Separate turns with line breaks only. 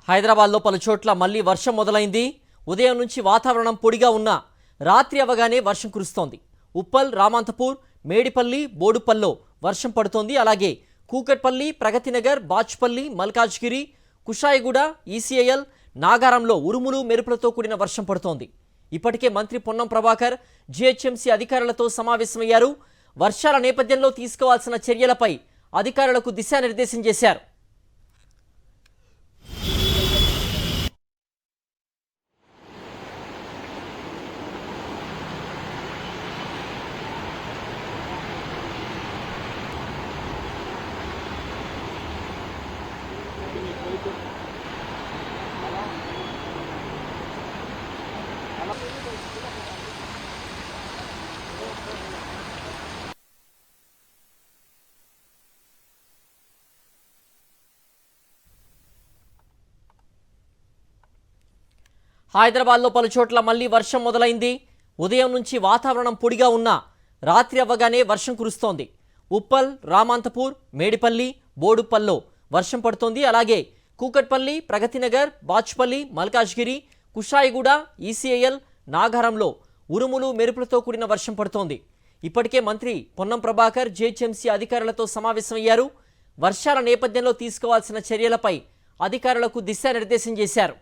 హైదరాబాద్లో పలు చోట్ల మళ్లీ వర్షం మొదలైంది. ఉదయం నుంచి వాతావరణం పొడిగా ఉన్నా రాత్రి అవగానే వర్షం కురుస్తోంది. ఉప్పల్, రామంతపూర్, మేడిపల్లి, బోడుపల్లో వర్షం పడుతోంది. అలాగే కూకట్పల్లి, ప్రగతినగర్, బాచ్పల్లి, మల్కాజ్గిరి, కుషాయిగూడ, ఈసీఐఎల్, నాగారంలో ఉరుములు మెరుపులతో కూడిన వర్షం పడుతోంది. ఇప్పటికే మంత్రి పొన్నం ప్రభాకర్ జీహెచ్ఎంసీ అధికారులతో సమావేశమయ్యారు. వర్షాల నేపథ్యంలో తీసుకోవాల్సిన చర్యలపై అధికారులకు దిశానిర్దేశం చేశారు. హైదరాబాద్లో పలు చోట్ల మళ్లీ వర్షం మొదలైంది. ఉదయం నుంచి వాతావరణం పొడిగా ఉన్నా రాత్రి అవ్వగానే వర్షం కురుస్తోంది. ఉప్పల్, రామంతపూర్, మేడిపల్లి, బోడుపల్లో వర్షం పడుతోంది. అలాగే కూకట్పల్లి, ప్రగతినగర్, బాచ్పల్లి, మల్కాజ్గిరి, కుషాయిగూడ, ఈసీఐఎల్, నాగారంలో ఉరుములు మెరుపులతో కూడిన వర్షం పడుతోంది. ఇప్పటికే మంత్రి పొన్నం ప్రభాకర్ జీహెచ్ఎంసీ అధికారులతో సమావేశమయ్యారు. వర్షాల నేపథ్యంలో తీసుకోవాల్సిన చర్యలపై అధికారులకు దిశానిర్దేశం చేశారు.